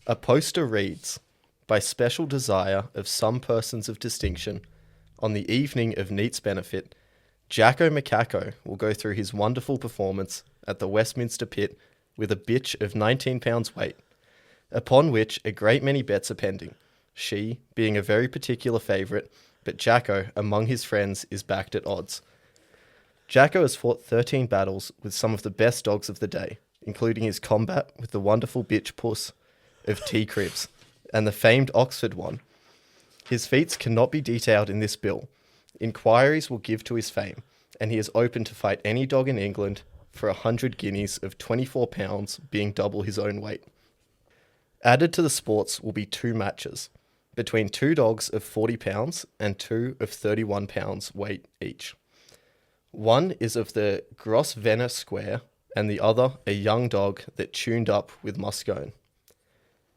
A poster reads, "By special desire of some persons of distinction, on the evening of Neat's benefit, Jacco Macacco will go through his wonderful performance at the Westminster Pit with a bitch of 19 pounds weight, upon which a great many bets are pending, she being a very particular favourite, but Jacco among his friends is backed at odds. Jacco has fought 13 battles with some of the best dogs of the day, including his combat with the wonderful bitch puss of T-Cribs and the famed Oxford one. His feats cannot be detailed in this bill. Inquiries will give to his fame, and he is open to fight any dog in England for 100 guineas of 24 pounds, being double his own weight. Added to the sports will be 2 matches, between 2 dogs of 40 pounds and 2 of 31 pounds weight each. One is of the Grosvenor Square, and the other a young dog that tuned up with Muscone.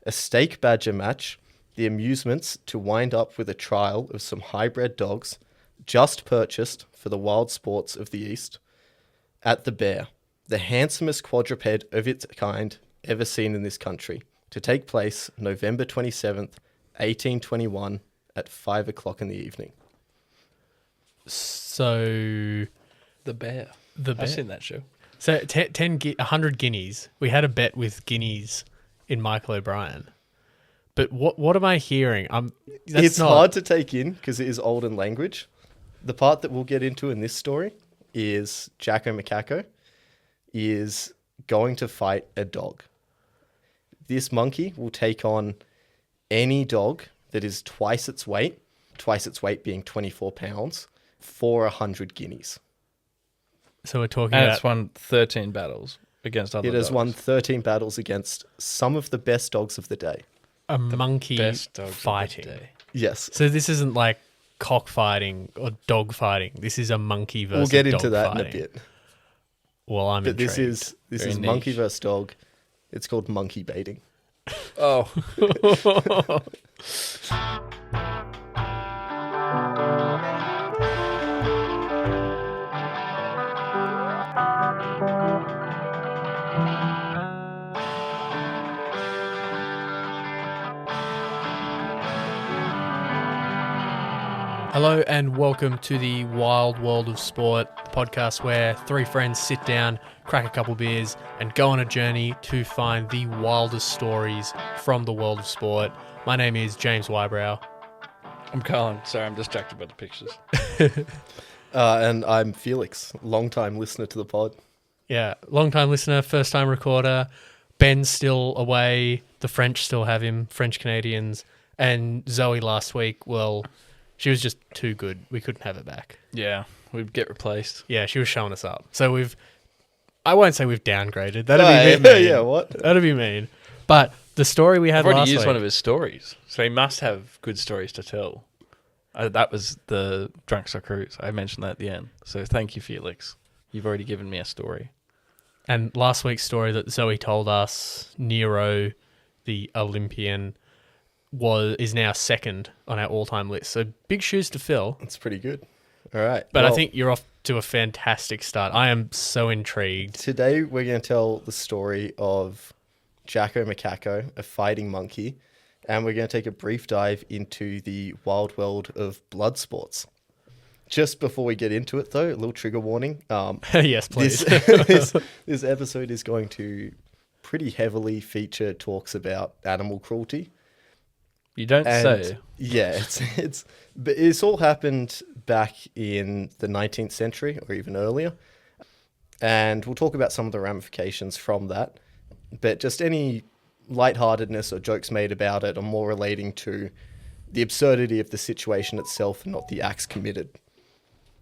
A stake badger match, the amusements to wind up with a trial of some hybrid dogs just purchased for the wild sports of the East, at the Bear, the handsomest quadruped of its kind ever seen in this country, to take place November 27th, 1821 at 5 o'clock in the evening." So... The Bear. The Bear. I've seen that show. So 100 guineas. We had a bet with guineas in Michael O'Brien. But what am I hearing? It's hard to take in because it is olden language. The part that we'll get into in this story is Jacco Macacco is going to fight a dog. This monkey will take on any dog that is twice its weight being 24 pounds, for 100 guineas. So we're talking And about... it's won 13 battles against other dogs. It has won 13 battles against some of the best dogs of the day. a monkey best dogs of the fighting. day. Yes. So this isn't like cockfighting or dog fighting. This is a monkey versus We'll get dog into that fighting. in a bit. Well, I'm But intrigued. this Very is niche. monkey versus dog. It's called monkey baiting. Oh. Hello and welcome to the Wild World of Sport, the podcast where 3 friends sit down, crack a couple beers, and go on a journey to find the wildest stories from the world of sport. My name is James Wybrow. I'm Colin. Sorry, I'm distracted by the pictures. And I'm Felix, long-time listener to the pod. Yeah, long-time listener, first-time recorder. Ben's still away. The French still have him, French Canadians. And Zoe last week, well, she was just too good. We couldn't have her back. Yeah, we'd get replaced. Yeah, she was showing us up. So I won't say we've downgraded. That'd be mean. Yeah, what? That'd be mean. But the story we had I've already last used week, one of his stories, so he must have good stories to tell. That was the Drunk Cruise. I mentioned that at the end. So thank you, Felix. You've already given me a story. and last week's story that Zoe told us, Nero, the Olympian, is now second on our all-time list. So big shoes to fill. That's pretty good. All right. But I well, think you're off to a fantastic start. I am so intrigued. today we're going to tell the story of Jacco Macacco, a fighting monkey, and we're going to take a brief dive into the wild world of Bloodsports. Just before we get into it, though, a little trigger warning. Yes, please. This episode is going to pretty heavily feature talks about animal cruelty. You don't And say. yeah, but it's all happened back in the 19th century or even earlier. And we'll talk about some of the ramifications from that. But just any lightheartedness or jokes made about it are more relating to the absurdity of the situation itself and not the acts committed.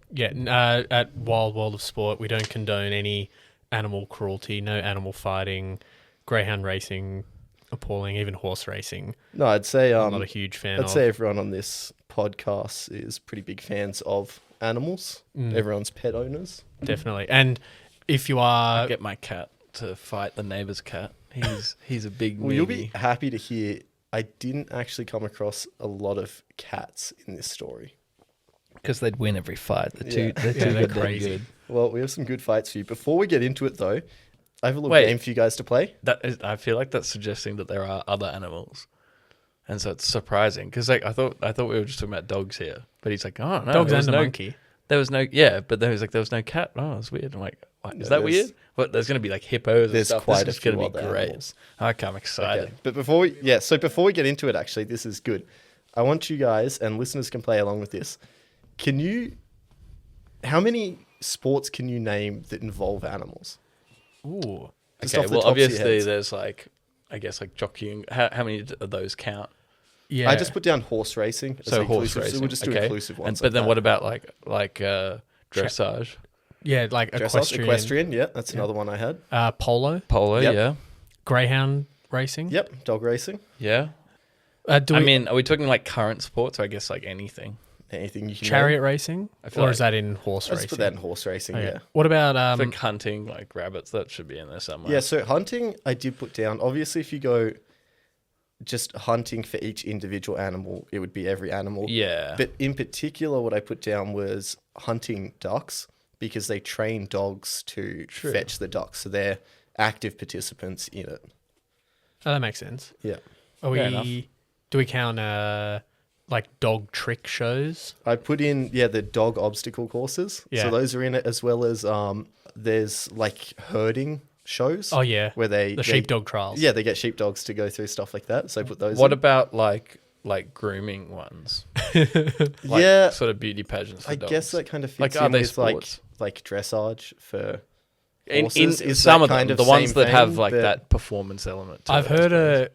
Yeah, at Wild World of Sport, we don't condone any animal cruelty, no animal fighting, greyhound racing, appalling, even horse racing. No, I'd say I'm not a huge fan of. I'd say everyone on this podcast is pretty big fans of animals. Everyone's pet owners. Definitely. And if you are... I get my cat to fight the neighbour's cat. He's a big Well, you'll meaty. be happy to hear I didn't actually come across a lot of cats in this story. Because they'd win every fight. They're too they're goddamn crazy. good. Well, we have some good fights for you. Before we get into it, though, I have a little Wait. game for you guys to play. I feel like that's suggesting that there are other animals, and so it's surprising because like I thought we were just talking about dogs here, but he's like, oh no, Dogs there and was a no monkey. There was no but there was no cat. Oh, it's weird. I'm like, what, is that weird? What? There's gonna be like hippos. There's and stuff. quite This a is gonna few be other great. animals. Okay, I'm excited. Okay. But before we get into it, actually, this is good. I want you guys and listeners can play along with this. How many sports can you name that involve animals? Ooh. Just Okay, off the well, tops of your obviously heads. there's like, I guess like jockeying. How many of those count? Yeah. I just put down horse racing. as So horse inclusive, racing. So we'll just do okay. inclusive ones. But then like what about like dressage, Yeah, like dressage? Equestrian, yeah, that's Yeah. another one I had. Polo, polo? Yep. Yeah, greyhound racing. Yep, dog racing. yeah. I I mean, are we talking like current sports? Or I guess like anything. Anything you can chariot racing, I feel or like- is that in horse name. I just racing? put that in horse racing, Okay. yeah. What about Like hunting, like rabbits, that should be in there somewhere. Yeah, so hunting, I did put down. Obviously, if you go just hunting for each individual animal, it would be every animal. Yeah. But in particular, what I put down was hunting ducks because they train dogs to True. fetch the ducks. So they're active participants in it. Oh, that makes sense. Yeah. Are Fair enough. do we count like dog trick shows? I put in, the dog obstacle courses. Yeah. So those are in it, as well as there's like herding shows. Oh yeah, Where the they sheepdog trials. Yeah, they get sheepdogs to go through stuff like that. So I put those What in. about like grooming ones? Like Yeah, sort of beauty pageants for I dogs. guess that kind of Like, fits are in they with sports? like dressage for in horses. Is some that of them, kind of the ones same that have vein, like but- that performance element. To I've it, I heard suppose.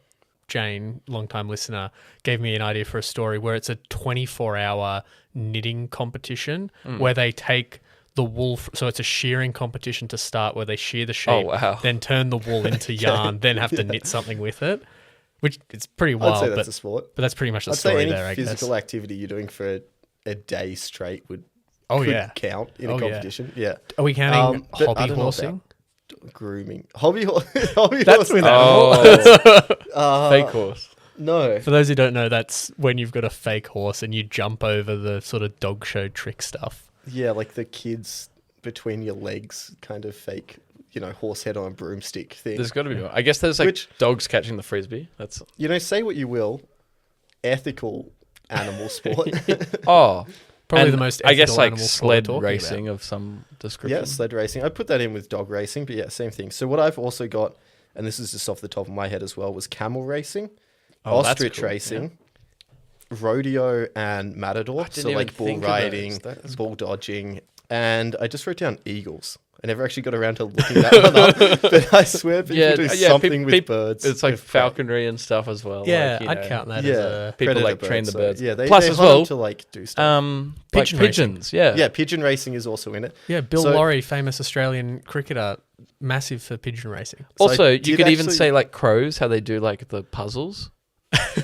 Jane, long-time listener, gave me an idea for a story where it's a 24-hour knitting competition Hmm. where they take the wool. So it's a shearing competition to start where they shear the sheep, Oh, wow. then turn the wool into yarn, then have to knit something with it, which it's pretty I'd wild. say But that's a sport. that's pretty much the I'd say story any there, I guess. physical activity you're doing for a day straight could count in Oh, a yeah. competition. Yeah. Are we counting But I hobby don't know horsing? about grooming. Hobby That's horsing. with Oh, fake horse. No. For those who don't know, that's when you've got a fake horse and you jump over the sort of dog show trick stuff. Yeah, like the kids between your legs kind of fake, horse head on a broomstick thing. There's got to be more. I guess there's like Which- dogs catching the frisbee. That's Say what you will, ethical animal sport. Probably and the most I guess ethical like animal sport sled we're talking racing about. of some description. Yeah, sled racing. I put that in with dog racing, but yeah, same thing. So what I've also got, and this is just off the top of my head as well, was camel racing, Oh, that's ostrich cool, racing, rodeo and matador. didn't So even like bull think of those. riding, That's bull dodging, and I just wrote down eagles. I never actually got around to looking that one up, but I swear people do something with birds. It's like with prey. falconry and stuff as well. Yeah, like, I'd count that Yeah, as a... people, predator like, train the so, birds. Yeah, they Plus they as hunt 'em well, to like do stuff. like Pigeon pigeons. Yeah, Yeah, pigeon racing is also in it. Yeah, Bill So- Lawry, famous Australian cricketer, massive for pigeon racing. So I Also, you did could even actually- say like crows, how they do like the puzzles.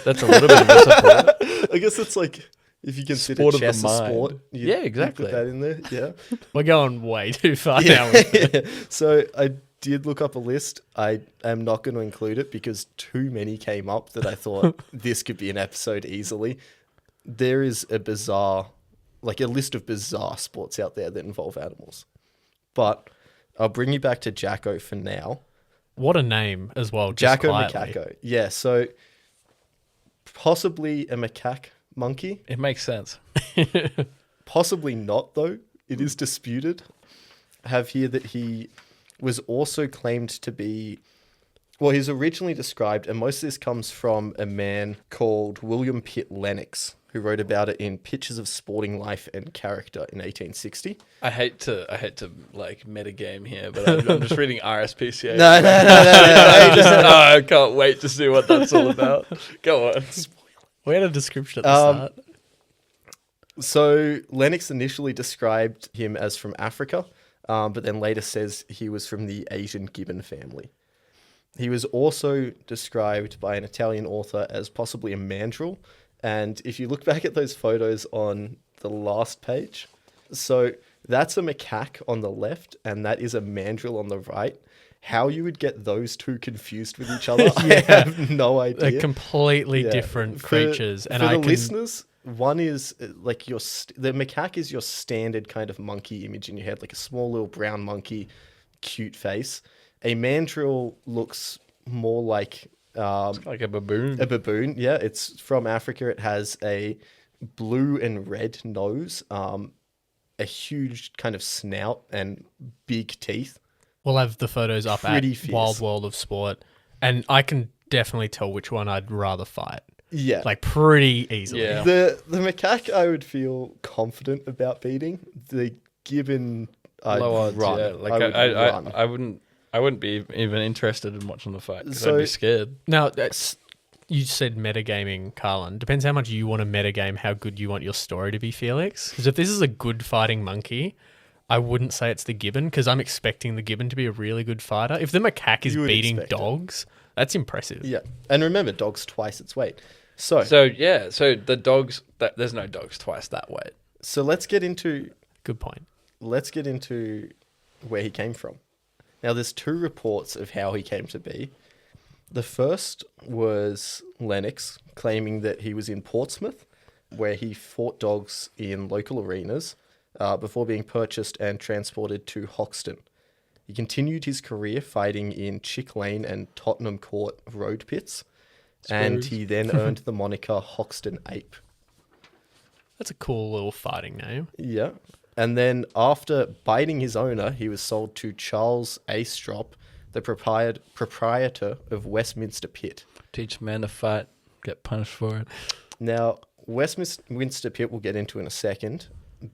That's a little bit of a support. I guess it's like if you consider Sport of the chess a mind. sport. Yeah, you exactly. put that in there. Yeah. We're going way too far now. With it. So I did look up a list. I am not going to include it because too many came up that I thought this could be an episode easily. There is a list of bizarre sports out there that involve animals. But I'll bring you back to Jacco for now. What a name as well. Just Jacco quietly. Macacco. Yeah, so possibly a macaque monkey. It makes sense. Possibly not, though. It is disputed. I have here that he was also claimed to be... Well, he's originally described, and most of this comes from a man called William Pitt Lennox, who wrote about it in Pictures of Sporting Life and Character in 1860. I hate to like metagame here, but I'm just reading RSPCA. No. I can't wait to see what that's all about. Go on. We had a description at the start. So Lennox initially described him as from Africa, but then later says he was from the Asian gibbon family. He was also described by an Italian author as possibly a mandrill. And if you look back at those photos on the last page, so that's a macaque on the left and that is a mandrill on the right. How you would get those two confused with each other, I have no idea. They're completely Yeah. different For- creatures. And for I the can... listeners, one is like the macaque is your standard kind of monkey image in your head, like a small little brown monkey, cute face. A mandrill looks more like Like a baboon. a baboon. Yeah, it's from Africa. It has a blue and red nose, a huge kind of snout, and big teeth. We'll have the photos up Pretty at fierce. Wild World of Sport, and I can definitely tell which one I'd rather fight. Yeah. Like pretty easily. Yeah. The macaque I would feel confident about beating. The gibbon I'd Low odds, run. yeah. Like I would run. I wouldn't be even interested in watching the fight because So- I'd be scared. Now, you said metagaming, Carlin. Depends how much you want to metagame, how good you want your story to be, Felix. Because if this is a good fighting monkey, I wouldn't say it's the gibbon because I'm expecting the gibbon to be a really good fighter. If the macaque is You would beating expect it. dogs, that's impressive. Yeah. And remember, dog's twice its weight. So So the dogs. There's no dogs twice that weight. let's get into Good point. where he came from. Now, there's two reports of how he came to be. The first was Lennox claiming that he was in Portsmouth, where he fought dogs in local arenas before being purchased and transported to Hoxton. He continued his career fighting in Chick Lane and Tottenham Court road pits, and Suppose. he then earned the moniker Hoxton Ape. That's a cool little fighting name. Yeah. And then after biting his owner, he was sold to Charles Astrop, the proprietor of Westminster Pit. Teach a man to fight, get punished for it. Now, Westminster Pit we'll get into in a second,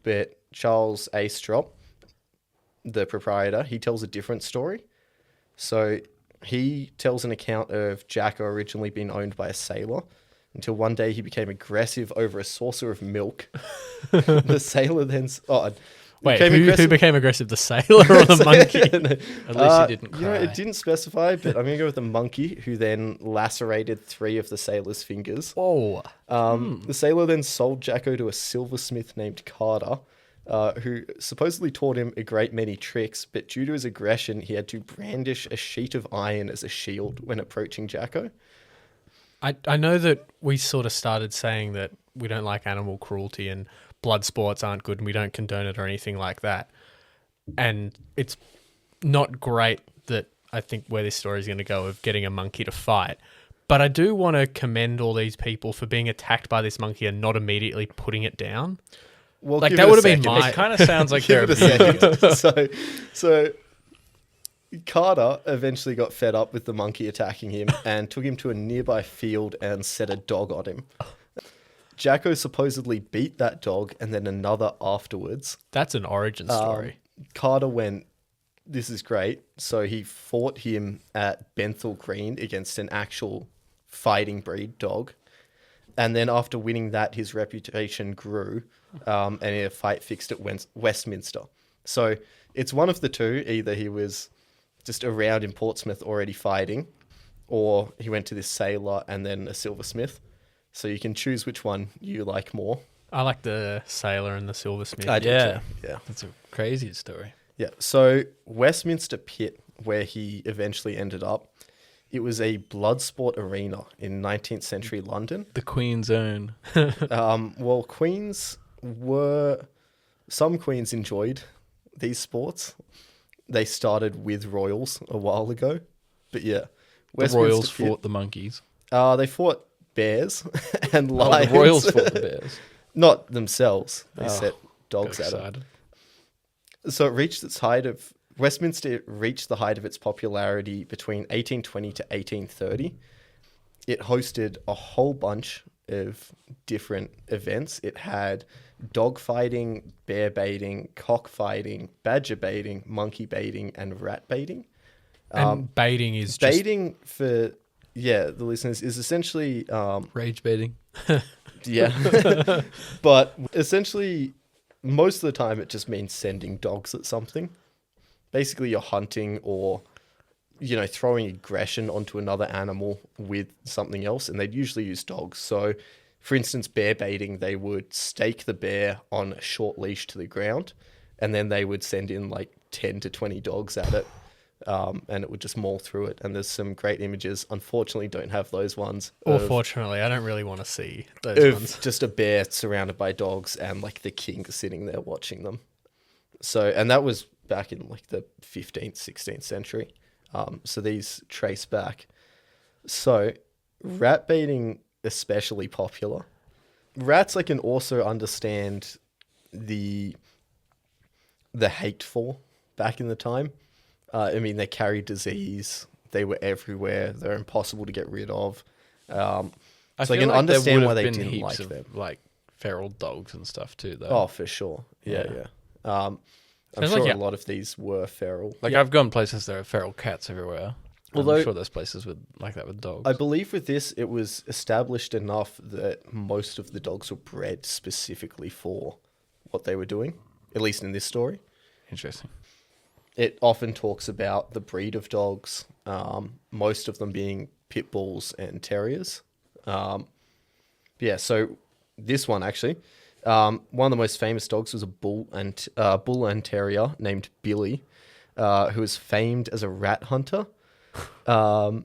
but Charles Astrop, the proprietor, he tells a different story. So he tells an account of Jacco originally being owned by a sailor until one day he became aggressive over a saucer of milk. The sailor then... Wait, who became aggressive, the sailor or the monkey? At least he didn't cry. It didn't specify, but I'm going to go with the monkey, who then lacerated 3 of the sailor's fingers. Whoa. The sailor then sold Jacco to a silversmith named Carter, who supposedly taught him a great many tricks, but due to his aggression, he had to brandish a sheet of iron as a shield when approaching Jacco. I know that we sort of started saying that we don't like animal cruelty and blood sports aren't good and we don't condone it or anything like that. And it's not great that I think where this story is going to go of getting a monkey to fight. But I do want to commend all these people for being attacked by this monkey and not immediately putting it down. Well, Like, give that it a would have been second. my- It kind of sounds like they're Give it a abusing second. So Carter eventually got fed up with the monkey attacking him and took him to a nearby field and set a dog on him. Jacco supposedly beat that dog and then another afterwards. That's an origin story. Carter went, this is great. So he fought him at Benthall Green against an actual fighting breed dog. And then after winning that, his reputation grew, and in a fight fixed at Westminster. So it's one of the two. Either he was just around in Portsmouth already fighting, or he went to this sailor and then a silversmith. So you can choose which one you like more. I like the sailor and the silversmith. I do Yeah. too. Yeah. That's a crazy story. Yeah. So Westminster Pit, where he eventually ended up, it was a blood sport arena in 19th century London. The Queen's Own. Well, some queens enjoyed these sports. They started with royals a while ago. But yeah. The Royals fought the monkeys. They fought bears and Oh, lions. the Royals fought the bears. Not themselves. They Oh, set dogs Got at them. excited. So it reached its height of... Westminster reached the height of its popularity between 1820 to 1830. It hosted a whole bunch of different events. It had dog fighting, bear baiting, cock fighting, badger baiting, monkey baiting, and rat baiting. And baiting is just... Baiting, for the listeners, is essentially Rage baiting. yeah, but essentially most of the time it just means sending dogs at something. Basically, you're hunting or, throwing aggression onto another animal with something else, and they'd usually use dogs. So, for instance, bear baiting, they would stake the bear on a short leash to the ground, and then they would send in like 10 to 20 dogs at it, and it would just maul through it. And there's some great images. Unfortunately, don't have those ones. Or of- fortunately, I don't really want to see those of ones. just a bear surrounded by dogs and like the king sitting there watching them. So, and that was back in like the 15th, 16th century. So these trace back. So rat baiting especially popular. Rats I can also understand the hate for back in the time. I mean, they carried disease. They were everywhere. They're impossible to get rid of. So I can understand why they didn't like them. Like feral dogs and stuff too, though. Oh, for sure. Yeah. I'm sure a lot of these were feral. Like I've gone places there are feral cats everywhere. Although, I'm sure there's places like that with dogs. I believe with this, it was established enough that most of the dogs were bred specifically for what they were doing, at least in this story. Interesting. It often talks about the breed of dogs, most of them being pit bulls and terriers. So this one actually, one of the most famous dogs was a bull and terrier named Billy, who was famed as a rat hunter. The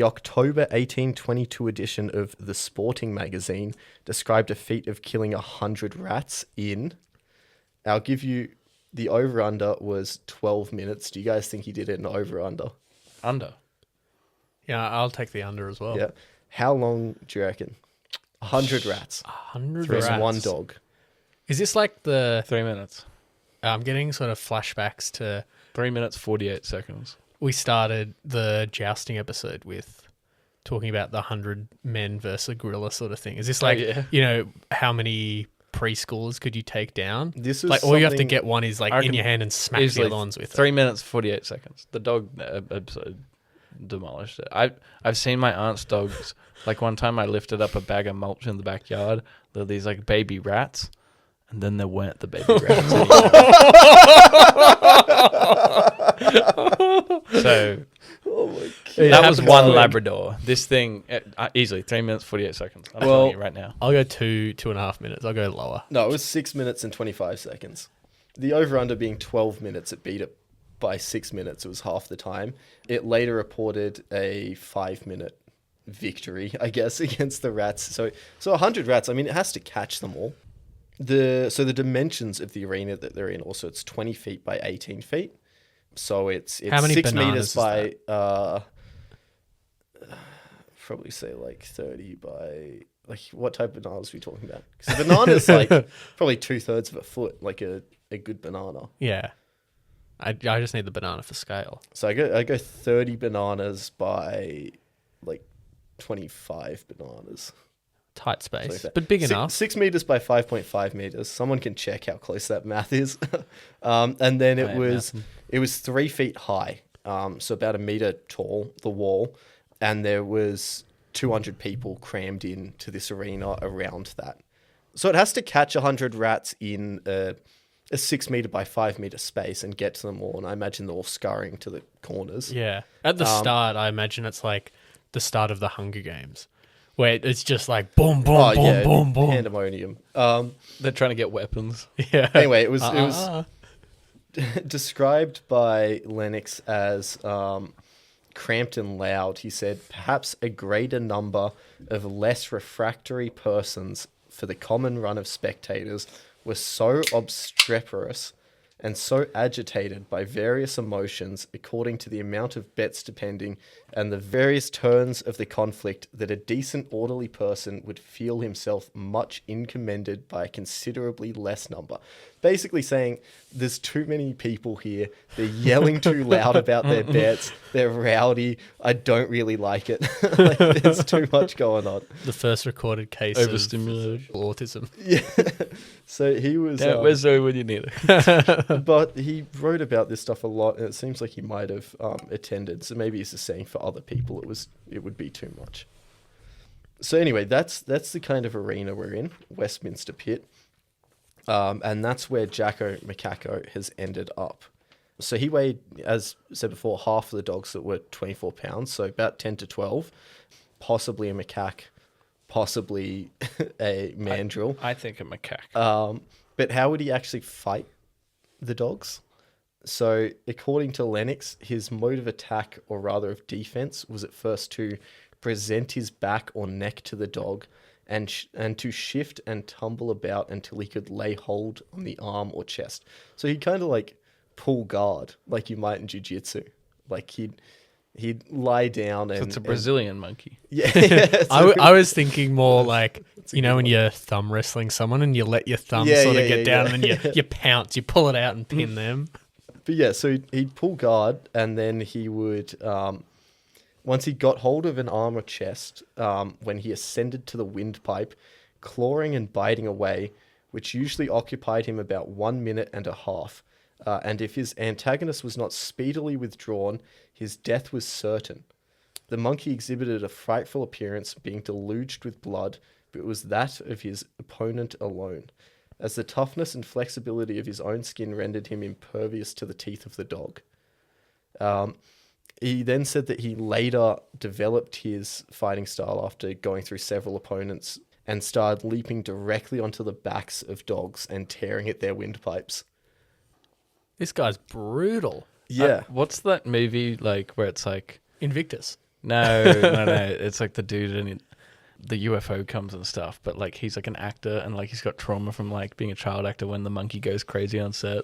October 1822 edition of The Sporting magazine described a feat of killing 100 rats in. I'll give you the over-under was 12 minutes. Do you guys think he did it in over-under? Under. Yeah, I'll take the under as well. Yeah. How long do you reckon? 100 rats. 100 for rats. one dog. Is this like 3 minutes. I'm getting sort of flashbacks to... 3 minutes, 48 seconds. We started the jousting episode with talking about the 100 men versus a gorilla sort of thing. Is this like, how many preschoolers could you take down? This is like all you have to get one is like in your hand and smack the other ones with 3 minutes, 48 seconds. The dog episode demolished it. I've seen my aunt's dogs. Like one time I lifted up a bag of mulch in the backyard. There were these like baby rats. And then there weren't the baby rats anymore. So that was one Labrador. This thing, easily 3 minutes, 48 seconds. I'm telling you right now. I'll go 2.5 minutes. I'll go lower. No, it was 6 minutes and 25 seconds. The over-under being 12 minutes, it beat it by 6 minutes. It was half the time. It later reported a 5-minute victory, I guess, against the rats. So 100 rats, I mean, it has to catch them all. The dimensions of the arena that they're in also, it's 20 feet by 18 feet. So it's how many 6 meters by probably say like 30 by, like, what type of bananas are we talking about? Because a banana's like probably 2/3 of a foot, like a good banana. Yeah. I just need the banana for scale. So I go 30 bananas by like 25 bananas. Tight space, but big enough. 6 meters by 5.5 meters. Someone can check how close that math is. And then it was 3 feet high, so about a meter tall, the wall, and there was 200 people crammed into this arena around that. So it has to catch 100 rats in a 6 meter by 5 meter space and get to them all. And I imagine they're all scurrying to the corners. Yeah. At the start, I imagine it's like the start of the Hunger Games, where it's just like boom, boom, boom, boom, boom. Pandemonium. They're trying to get weapons. Yeah. Anyway, it was described by Lennox as cramped and loud. He said, perhaps a greater number of less refractory persons for the common run of spectators were so obstreperous and so agitated by various emotions according to the amount of bets depending and the various turns of the conflict that a decent orderly person would feel himself much incommended by a considerably less number. Basically saying there's too many people here, they're yelling too loud about their bets, they're rowdy, I don't really like it. Like, there's too much going on. The first recorded case Overstimulated. of autism. Yeah. So he was... where's Zoe when you need her? But he wrote about this stuff a lot, and it seems like he might have attended. So maybe he's just saying for other people it would be too much. So anyway, that's the kind of arena we're in, Westminster Pit, and that's where Jacco Macacco has ended up. So he weighed, as said before, half of the dogs that were 24 pounds, so about 10 to 12, possibly a macaque, possibly a mandrill. I think a macaque. But how would he actually fight the dogs? So according to Lennox, his mode of attack, or rather of defense, was at first to present his back or neck to the dog and to shift and tumble about until he could lay hold on the arm or chest. So he'd kind of like pull guard like you might in jiu-jitsu. Like he'd lie down and... So it's a Brazilian monkey. Yeah. I was thinking more like, you know, when you're thumb wrestling someone and you let your thumb get down and then you pounce, you pull it out and pin them. But yeah, so he'd pull guard and then he would... once he got hold of an arm or chest, when he ascended to the windpipe, clawing and biting away, which usually occupied him about 1 minute and a half. And if his antagonist was not speedily withdrawn, his death was certain. The monkey exhibited a frightful appearance, being deluged with blood, but it was that of his opponent alone, as the toughness and flexibility of his own skin rendered him impervious to the teeth of the dog. He then said that he later developed his fighting style after going through several opponents and started leaping directly onto the backs of dogs and tearing at their windpipes. This guy's brutal. Yeah. What's that movie like where it's like... Invictus. No. It's like the dude and the UFO comes and stuff, but like he's like an actor and like he's got trauma from like being a child actor when the monkey goes crazy on set.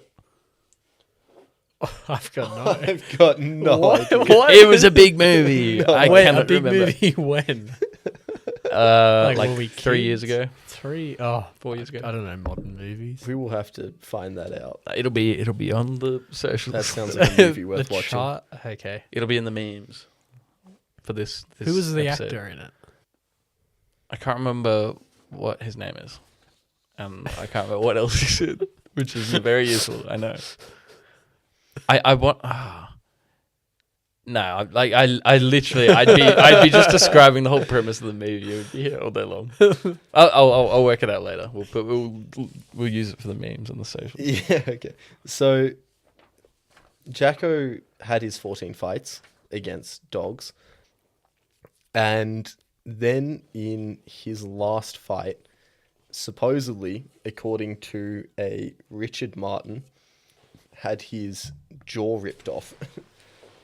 I've got no What? idea. What? It was a big movie. No. I When? cannot A big remember. movie when? Like were we 3 years kids? ago, 4 years ago. I don't know modern movies. We will have to find that out. It'll be on the socials. That sounds like a movie worth The watching. chart. Okay. It'll be in the memes for this Who was the episode. actor in it? I can't remember what his name is, and I can't remember what else he said, which is very useful. I know. I want. No, like I literally, I'd be just describing the whole premise of the movie. It would be here all day long. I'll work it out later. We'll use it for the memes and the socials. Yeah, okay. So Jacco had his 14 fights against dogs. And then in his last fight, supposedly, according to a Richard Martin, had his jaw ripped off.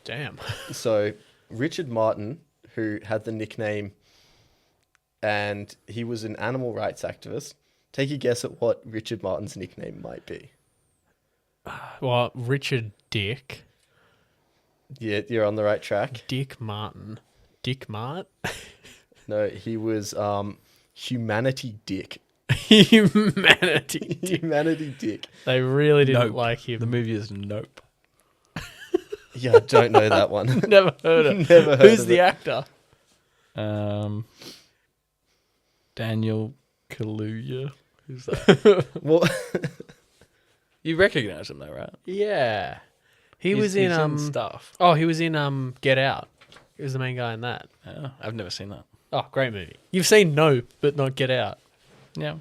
Damn. So Richard Martin, who had the nickname, and he was an animal rights activist. Take a guess at what Richard Martin's nickname might be. Well, Richard Dick. Yeah, you're on the right track. Dick Martin. Dick Mart? No, he was Humanity Dick. Humanity. Humanity Dick. They really didn't Nope. like him. The movie is Nope. Yeah, I don't know that one. Never heard it. Never heard Who's of the it. actor? Daniel Kaluuya. Who's that? Well, You recognize him though, right? Yeah. He He's was in stuff. Oh, he was in Get Out. He was the main guy in that. Yeah, I've never seen that. Oh, great movie. You've seen No, but not Get Out. Yeah,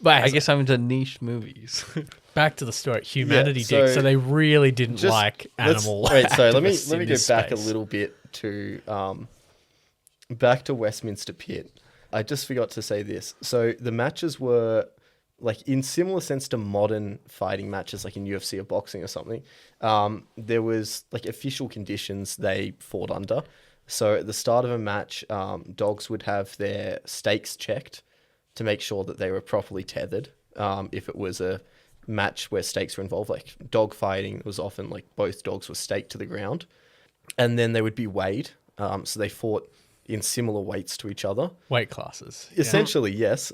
But I guess I'm into niche movies. back to the story. Humanity so Dick. So they really didn't just- like animal. Wait, sorry, let me activists in go this back space. a little bit to back to Westminster Pit. I just forgot to say this. So the matches were like in similar sense to modern fighting matches, like in UFC or boxing or something. There was like official conditions they fought under. So at the start of a match, dogs would have their stakes checked to make sure that they were properly tethered. If it was a match where stakes were involved, like dog fighting, it was often like both dogs were staked to the ground. And then they would be weighed. So they fought in similar weights to each other. Weight classes. Yeah. Essentially, yes.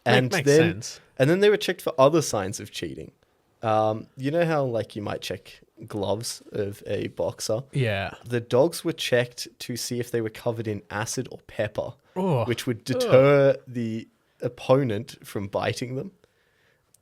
And makes then, sense. And then they were checked for other signs of cheating. You know how like you might check gloves of a boxer? Yeah. The dogs were checked to see if they were covered in acid or pepper, Oh. which would deter the opponent from biting them.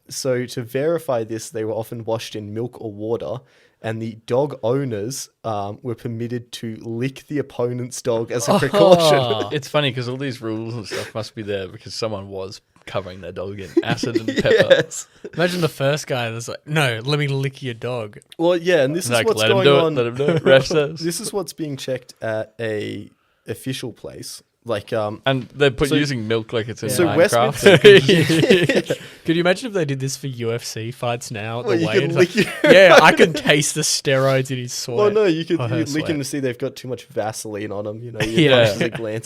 So to verify this, they were often washed in milk or water, and the dog owners were permitted to lick the opponent's dog as a precaution. It's funny because all these rules and stuff must be there because someone was covering their dog in acid and pepper. Yes. Imagine the first guy that's like, no, let me lick your dog. Well, yeah, and this is Like, what's let him going do on. it. Let him do it. Ref says. This is what's being checked at a official place. Like, And they're So- using milk like it's in so Minecraft. Could you imagine if they did this for UFC fights now? At Well, the you weigh? can It's lick like, yeah, I can taste the steroids in his sweat. well, no, you could Oh, her you lick them sweat. to see they've got too much Vaseline on them. You know, Yeah.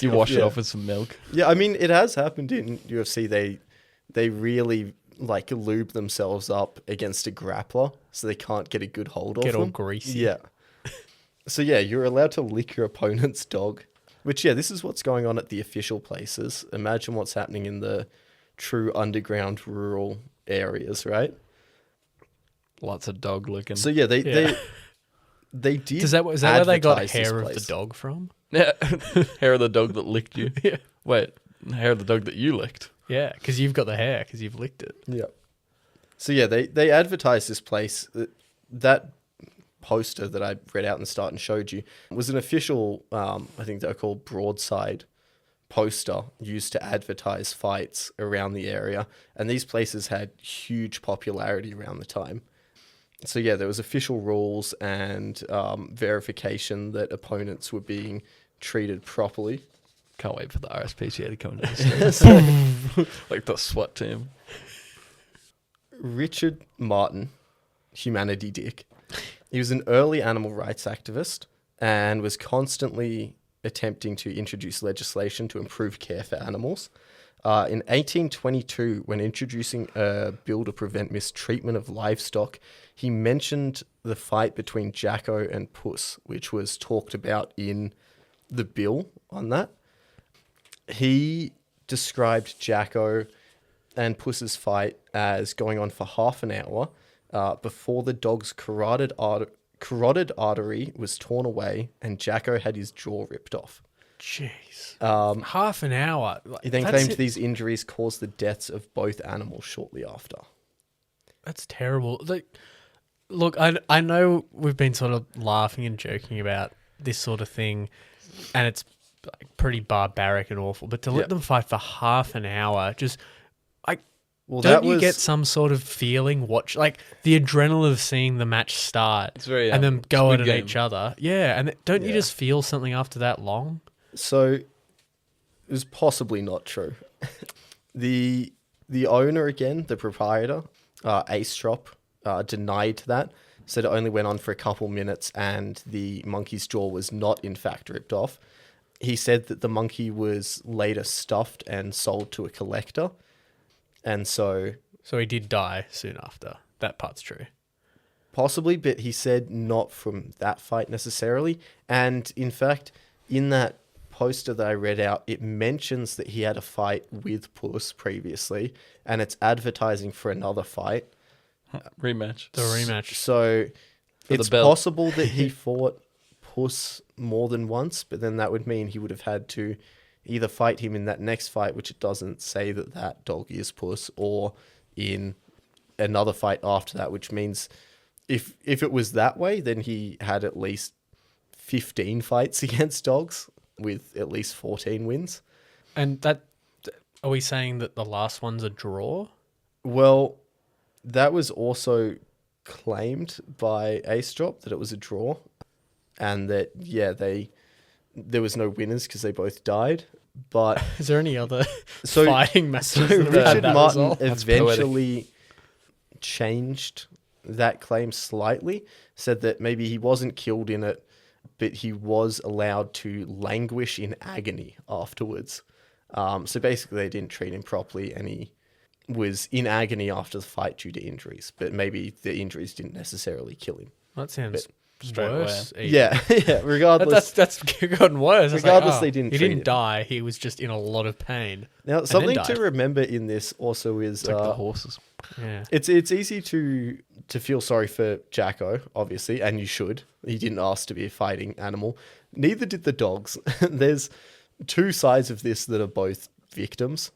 You wash it off with some milk. Yeah, I mean, it has happened in UFC. They really like lube themselves up against a grappler, so they can't get a good hold of Get them. all greasy. Yeah, So yeah, you're allowed to lick your opponent's dog, which yeah, this is what's going on at the official places. Imagine what's happening in the true underground rural areas, right? Lots of dog licking. So yeah, they did. Is that where they got advertise this hair of place. the dog from? Yeah, hair of the dog that licked you. Yeah. Wait, hair of the dog that you licked. Yeah, because you've got the hair because you've licked it. Yeah. So yeah, they advertised this place. That poster that I read out in the start and showed you was an official, I think they're called broadside poster used to advertise fights around the area. And these places had huge popularity around the time. So yeah, there was official rules and verification that opponents were being treated properly. Can't wait for the RSPCA to come to this. Like the SWAT team. Richard Martin, Humanity Dick, he was an early animal rights activist and was constantly attempting to introduce legislation to improve care for animals. In 1822, when introducing a bill to prevent mistreatment of livestock, he mentioned the fight between Jacko and Puss, which was talked about in the bill on that. He described Jacko and Puss's fight as going on for half an hour before the dog's carotid artery was torn away and Jacko had his jaw ripped off. Jeez. Half an hour. He then claimed these injuries caused the deaths of both animals shortly after. That's terrible. Look, I know we've been sort of laughing and joking about this sort of thing, and it's like pretty barbaric and awful, but to let them fight for half an hour, just... Well, don't you get some sort of feeling like the adrenaline of seeing the match start It's very, and them go Squid at Game. each other? Yeah, and don't you just feel something after that long? So it was possibly not true. The owner again, the proprietor, Astrop, denied that, said it only went on for a couple minutes and the monkey's jaw was not in fact ripped off. He said that the monkey was later stuffed and sold to a collector. And so he did die soon after. That part's true. Possibly, but he said not from that fight necessarily. And in fact, in that poster that I read out, it mentions that he had a fight with Puss previously, and it's advertising for another fight. Rematch. The rematch. So it's the belt. possible that he fought Puss more than once, but then that would mean he would have had to either fight him in that next fight, which it doesn't say that that dog is Puss, or in another fight after that, which means if it was that way, then he had at least 15 fights against dogs with at least 14 wins. And are we saying that the last one's a draw? Well, that was also claimed by Astrop that it was a draw, and that there was no winners because they both died. But is there any other fighting matches? So that have had Richard that Martin result? eventually changed that claim slightly, said that maybe he wasn't killed in it, but he was allowed to languish in agony afterwards. So basically they didn't treat him properly and he was in agony after the fight due to injuries, but maybe the injuries didn't necessarily kill him. That sounds straight worse. away. Yeah, regardless. That's gotten worse. It's Regardless, they didn't He treat didn't him. die. He was just in a lot of pain. Now, and something then to died. remember in this also is It's like the horses. Yeah. it's easy to feel sorry for Jacko, obviously, and you should. He didn't ask to be a fighting animal. Neither did the dogs. There's two sides of this that are both victims,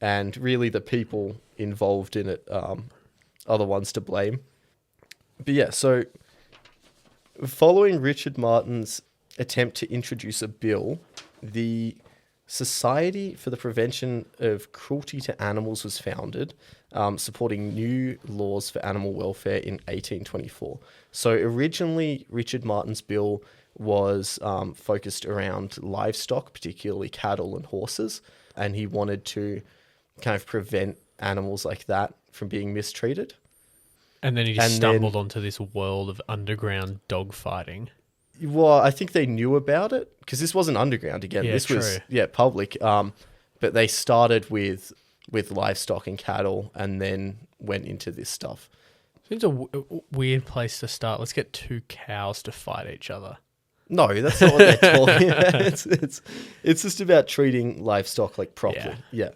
and really the people involved in it are the ones to blame. But yeah, so following Richard Martin's attempt to introduce a bill, the Society for the Prevention of Cruelty to Animals was founded, supporting new laws for animal welfare in 1824. So originally, Richard Martin's bill was focused around livestock, particularly cattle and horses, and he wanted to kind of prevent animals like that from being mistreated. And then he just stumbled onto this world of underground dog fighting. Well, I think they knew about it because this wasn't underground again. Yeah, this was true. public. But they started with livestock and cattle, and then went into this stuff. Seems a weird place to start. Let's get two cows to fight each other. No, that's not what they're talking about. It's just about treating livestock like properly. Yeah.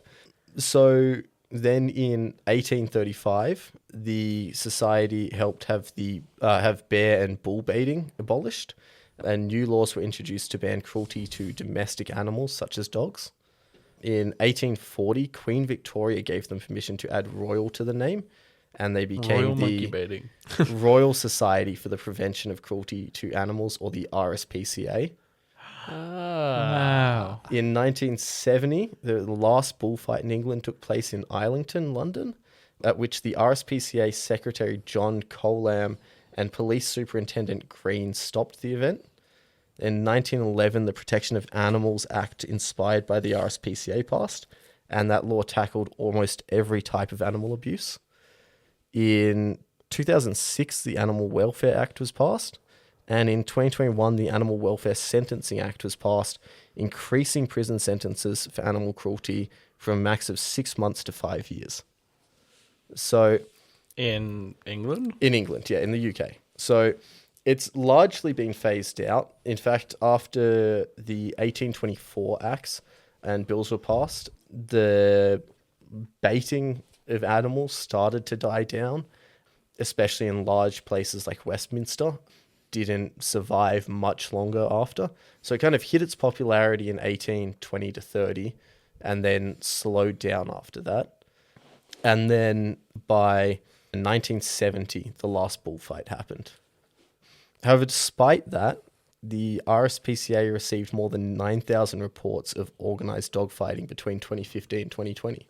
So then in 1835, the society helped have bear and bull baiting abolished, and new laws were introduced to ban cruelty to domestic animals such as dogs. In 1840, Queen Victoria gave them permission to add royal to the name, and they became Royal monkey the baiting. Royal Society for the Prevention of Cruelty to Animals, or the RSPCA. Wow. In 1970, the last bullfight in England took place in Islington, London, at which the RSPCA Secretary John Colam and Police Superintendent Green stopped the event. In 1911, the Protection of Animals Act, inspired by the RSPCA, passed, and that law tackled almost every type of animal abuse. In 2006, the Animal Welfare Act was passed, and in 2021, the Animal Welfare Sentencing Act was passed, increasing prison sentences for animal cruelty from a max of 6 months to 5 years. So, In England? in England, yeah, in the UK. So it's largely been phased out. In fact, after the 1824 acts and bills were passed, the baiting of animals started to die down, especially in large places like Westminster. Didn't survive much longer after. So it kind of hit its popularity in 1820 to 30 and then slowed down after that. And then by 1970, the last bullfight happened. However, despite that, the RSPCA received more than 9,000 reports of organised dogfighting between 2015 and 2020.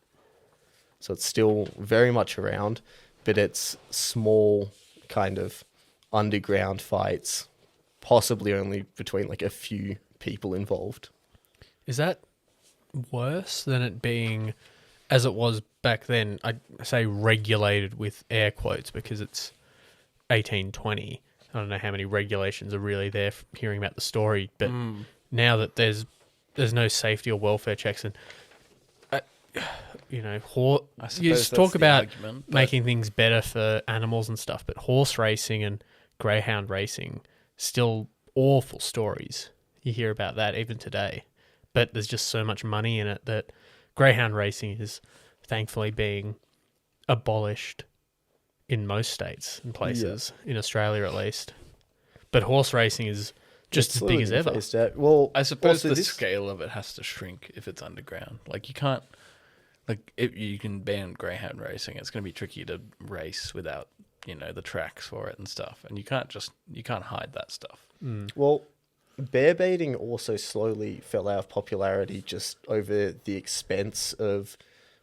So it's still very much around, but it's small kind of underground fights, possibly only between like a few people involved. Is that worse than it being, as it was back then, I say regulated with air quotes because it's 1820. I don't know how many regulations are really there hearing about the story, but now that there's no safety or welfare checks, and you just talk about making things better for animals and stuff, but horse racing and greyhound racing, still awful stories. You hear about that even today, but there's just so much money in it that greyhound racing is thankfully being abolished in most states and places, in Australia at least. But horse racing is just as big as ever. Well, I suppose also the scale of it has to shrink if it's underground. Like you can't, like if you can ban greyhound racing, it's going to be tricky to race without, the tracks for it and stuff. And you can't hide that stuff. Well, bear baiting also slowly fell out of popularity just over the expense of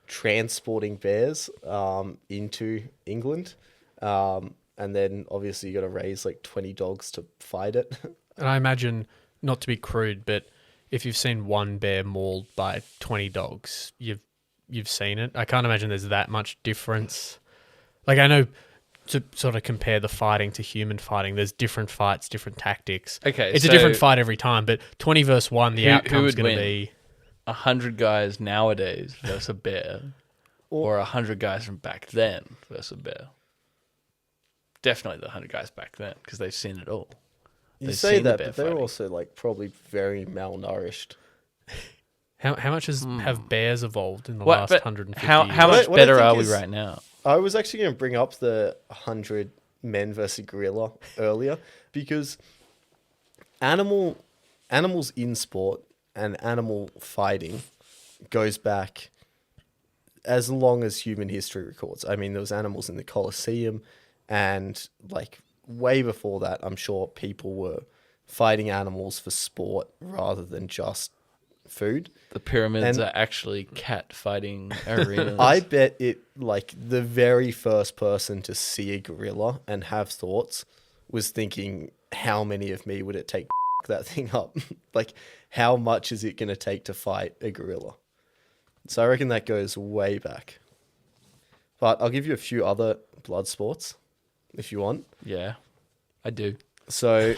transporting bears into England. And then obviously you got to raise like 20 dogs to fight it. And I imagine, not to be crude, but if you've seen one bear mauled by 20 dogs, you've seen it. I can't imagine there's that much difference. Like I know, to sort of compare the fighting to human fighting, there's different fights, different tactics. Okay, it's a different fight every time, but 20 versus 1, the outcome's going to be 100 guys nowadays versus a bear, or 100 guys from back then versus a bear. Definitely the 100 guys back then, because they've seen it all. You say that, but they're also like probably very malnourished. How much have bears evolved in the last 150 years? How much better are we right now? I was actually going to bring up the 100 men versus gorilla earlier, because animals in sport and animal fighting goes back as long as human history records. I mean, there was animals in the Colosseum, and like way before that, I'm sure people were fighting animals for sport rather than just food. The pyramids are actually cat fighting arenas. I bet the very first person to see a gorilla and have thoughts was thinking, how many of me would it take to that thing up? Like, how much is it going to take to fight a gorilla? So I reckon that goes way back. But I'll give you a few other blood sports if you want. Yeah, I do. So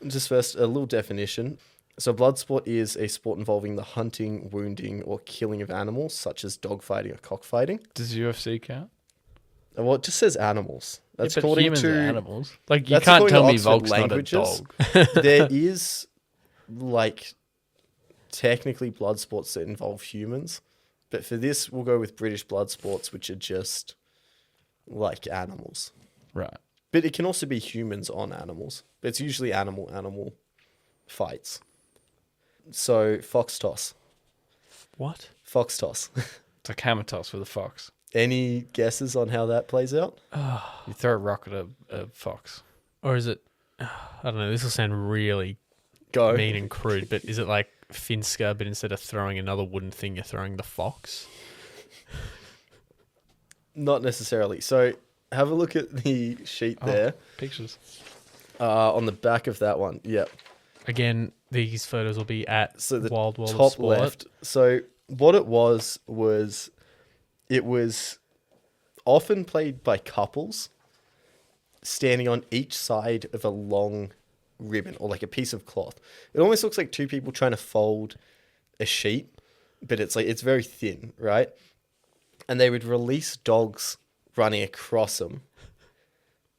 just first, a little definition. So blood sport is a sport involving the hunting, wounding, or killing of animals, such as dogfighting or cockfighting. Does UFC count? Well, it just says animals. That's but according humans to are animals. Like, you that's can't according tell to me Oxford Volk's Languages. not a dog. There is like technically blood sports that involve humans, but for this we'll go with British blood sports, which are just like animals. Right. But it can also be humans on animals. But it's usually animal fights. So fox toss. What? Fox toss. It's like hammer toss with a fox. Any guesses on how that plays out? You throw a rock at a fox. Or is it? I don't know. This will sound really Go. mean and crude, but is it like Finska, but instead of throwing another wooden thing, you're throwing the fox? Not necessarily. So have a look at the sheet there. Pictures. On the back of that one. Yep. Again, these photos will be at So the Wild World of top Sport. left. So what it was it was often played by couples standing on each side of a long ribbon or like a piece of cloth. It almost looks like two people trying to fold a sheet, but it's very thin, right? And they would release dogs running across them,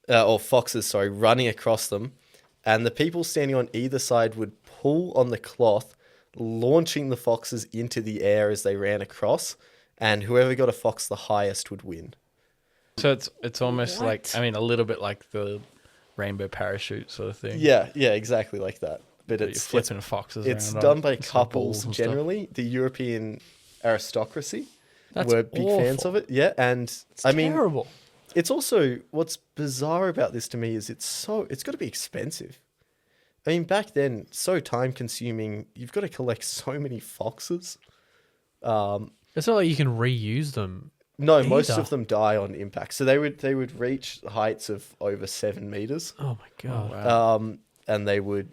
or foxes, sorry, running across them. And the people standing on either side would pull on the cloth, launching the foxes into the air as they ran across. And whoever got a fox the highest would win. So it's almost What? like, I mean, a little bit like the rainbow parachute sort of thing. Yeah, exactly like that. But You're it's flipping foxes it's around done on by some balls couples and stuff. generally. The European aristocracy That's were big fans awful. of it. Yeah, and It's I mean, terrible. it's also what's bizarre about this to me is it's got to be expensive. I mean, back then, so time consuming. You've got to collect so many foxes. It's not like you can reuse them. No, most Either. of them die on impact. So they would reach heights of over 7 meters. Oh my god. Wow. And they would,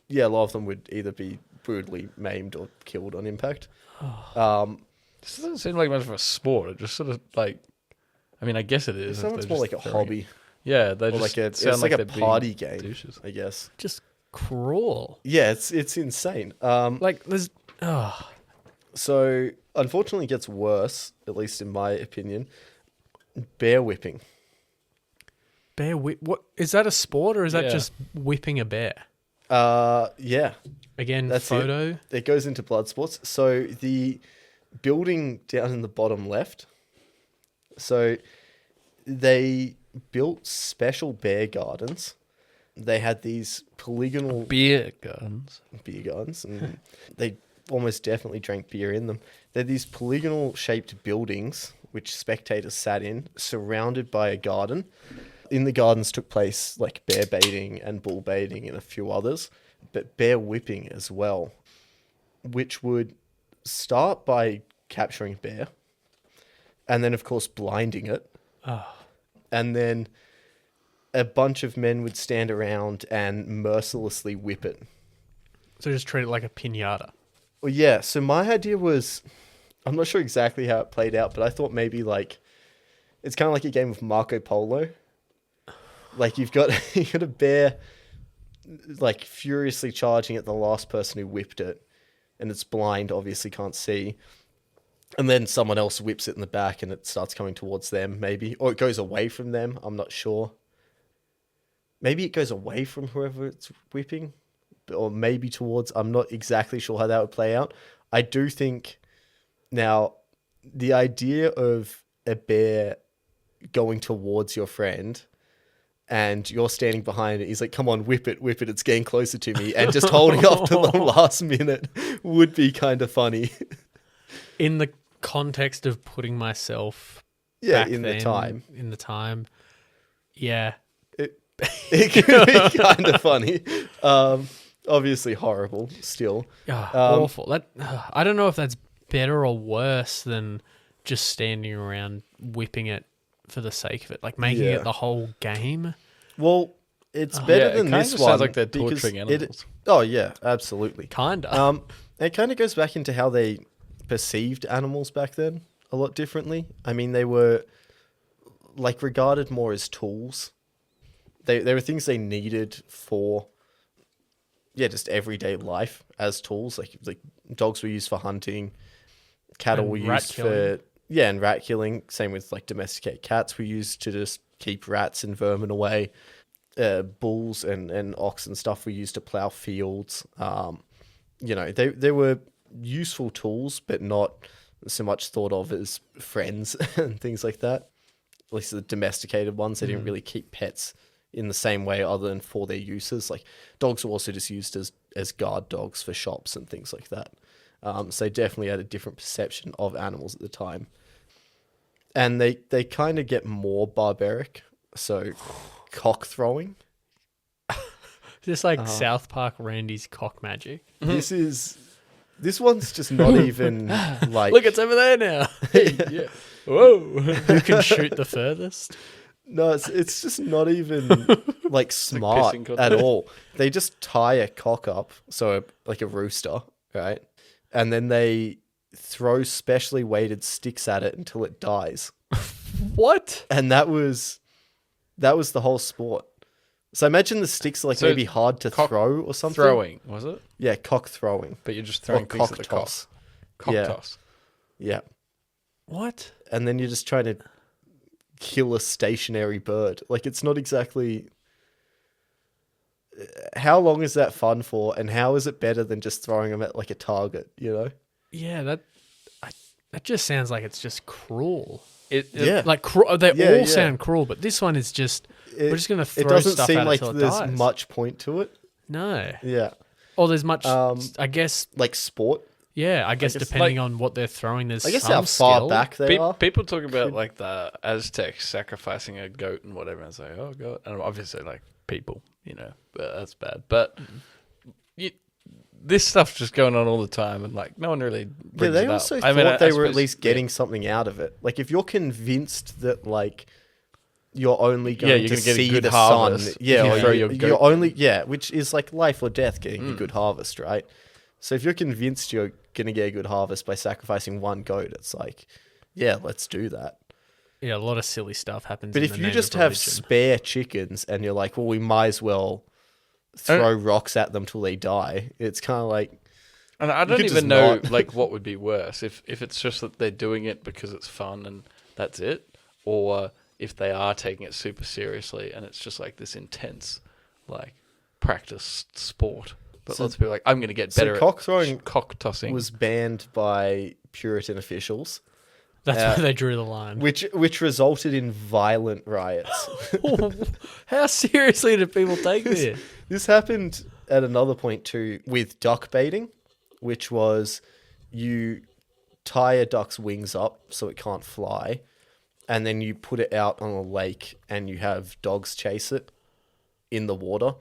a lot of them would either be brutally maimed or killed on impact. This doesn't seem like much of a sport. It just sort of like, I mean, I guess it is. So if it's they're more just like a throwing hobby, it. Yeah, they or just it's sound like a they're being party game, douches. I guess. Just cruel. Yeah, it's insane. Like there's So unfortunately, it gets worse, at least in my opinion. Bear whipping. bear whip. What is that, a sport or is that Yeah. just whipping a bear? Yeah, Again, That's photo. it goes into Bloodsports. So the building down in the bottom left. So they built special bear gardens. They had these polygonal Beer gardens. beer gardens, and they almost definitely drank beer in them. They're these polygonal shaped buildings which spectators sat in, surrounded by a garden. In the gardens took place like bear baiting and bull baiting and a few others, but bear whipping as well, which would start by capturing a bear and then of course blinding it. And then a bunch of men would stand around and mercilessly whip it. So just treat it like a piñata. Well, yeah. So my idea was, I'm not sure exactly how it played out, but I thought maybe like it's kind of like a game of Marco Polo. Like you've got a bear like furiously charging at the last person who whipped it, and it's blind, obviously can't see. And then someone else whips it in the back, and it starts coming towards them, maybe, or it goes away from them. I'm not sure. Maybe it goes away from whoever it's whipping, or maybe towards. I'm not exactly sure how that would play out. I do think now the idea of a bear going towards your friend and you're standing behind it, he's like, come on, whip it, it's getting closer to me, and just holding off to the last minute would be kind of funny. In the context of putting myself Yeah, back in then, the time. yeah. It could be kind of funny. Obviously horrible still. Awful. That I don't know if that's better or worse than just standing around whipping it for the sake of it, like making Yeah. it the whole game. Well, it's better Yeah, than it kind this of one. sounds like they're because torturing animals. Oh yeah, absolutely. Kinda. It kind of goes back into how they perceived animals back then a lot differently. I mean, they were like regarded more as tools. They were things they needed for, just everyday life as tools. Like dogs were used for hunting, cattle And were rat used killing. and rat killing. Same with like domesticated cats were used to just keep rats and vermin away. Bulls and ox and stuff were used to plow fields. They were useful tools, but not so much thought of as friends and things like that. At least the domesticated ones, they didn't really keep pets in the same way other than for their uses. Like dogs were also just used as guard dogs for shops and things like that. So they definitely had a different perception of animals at the time. And they kind of get more barbaric. So cock throwing. Just like South Park Randy's cock magic. This one's just not even like... Look, it's over there now. Yeah. Whoa. Who can shoot the furthest? No, it's just not even like smart at all. They just tie a cock up, so like a rooster, right? And then they throw specially weighted sticks at it until it dies. What? And that was the whole sport. So imagine the sticks are like maybe hard to throw or something. Throwing, was it? Yeah, cock throwing. But you're just throwing things at the cock. Cock toss. Yeah. What? And then you're just trying to kill a stationary bird. Like, it's not exactly... How long is that fun for, and how is it better than just throwing them at like a target, you know? Yeah, that just sounds like it's just cruel. They all sound cruel, but this one is just... we're just going to throw stuff at it. It doesn't seem like there's much point to it. No. Yeah. Or there's much, I guess... Like sport? Yeah, I guess depending on what they're throwing, there's I guess some how far back they are. People talk about like the Aztecs sacrificing a goat and whatever, and say, "Oh God!" And obviously, like people, but that's bad. But this stuff's just going on all the time, and like no one really brings it up. Also thought they were at least getting something out of it. Like if you're convinced that like you're only going to see the sun, which is like life or death, getting a good harvest, right? So if you're convinced you're going to get a good harvest by sacrificing one goat, it's like, yeah, let's do that. Yeah, a lot of silly stuff happens. But if you just have spare chickens and you're like, well, we might as well throw rocks at them till they die, it's kind of like... And I don't even know like what would be worse, if it's just that they're doing it because it's fun and that's it, or if they are taking it super seriously and it's just like this intense like practice sport. But lots of people are like, I'm going to get better at cock tossing. Was banned by Puritan officials. That's where they drew the line. Which resulted in violent riots. How seriously do people take this? This happened at another point too with duck baiting, which was you tie a duck's wings up so it can't fly, and then you put it out on a lake and you have dogs chase it in the water.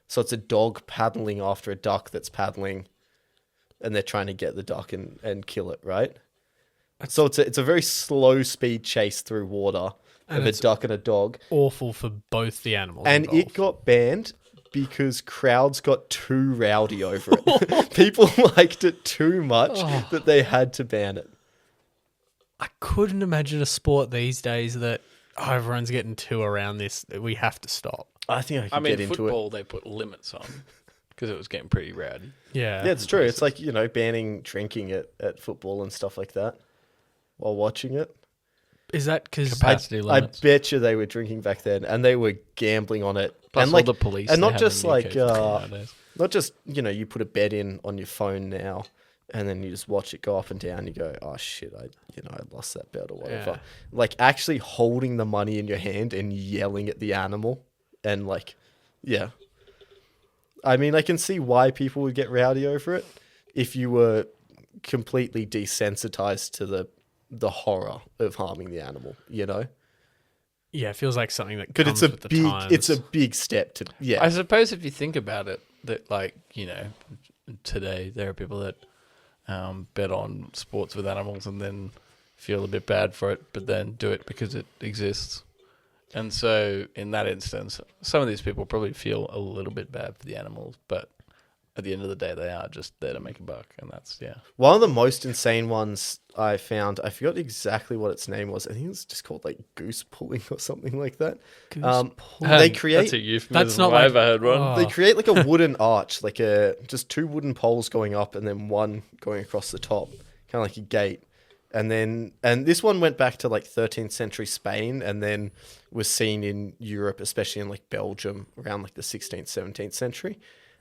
So it's a dog paddling after a duck that's paddling, and they're trying to get the duck and kill it, right? So it's a very slow speed chase through water of a duck and a dog. Awful for both the animals and involved. It got banned because crowds got too rowdy over it. People liked it too much that they had to ban it. I couldn't imagine a sport these days that everyone's getting too around this. That we have to stop. I think I can get into it. Football, they put limits on because it was getting pretty rowdy. Yeah. Yeah, it's true. It's like, banning drinking at football and stuff like that while watching it. Is that because... Capacity limits. I bet you they were drinking back then, and they were gambling on it. Plus and all the police. And not just like... not just, you put a bet in on your phone now, and then you just watch it go up and down. You go, oh shit, I lost that bet or whatever. Yeah. Like actually holding the money in your hand and yelling at the animal. And I mean, I can see why people would get rowdy over it if you were completely desensitized to the horror of harming the animal, Yeah, it feels like something that comes with the times. It's a big step to, I suppose if you think about it, that today there are people that bet on sports with animals and then feel a bit bad for it, but then do it because it exists. And so, in that instance, some of these people probably feel a little bit bad for the animals, but at the end of the day, they are just there to make a buck, and that's, One of the most insane ones I found, I forgot exactly what its name was. I think it's just called, goose pulling or something like that. Pulling? They create... That's a euphemism. That's not I ever heard one. They create, a wooden arch, just two wooden poles going up and then one going across the top, kind of like a gate. And this one went back to like 13th century Spain, and then was seen in Europe, especially in like Belgium around like the 16th, 17th century.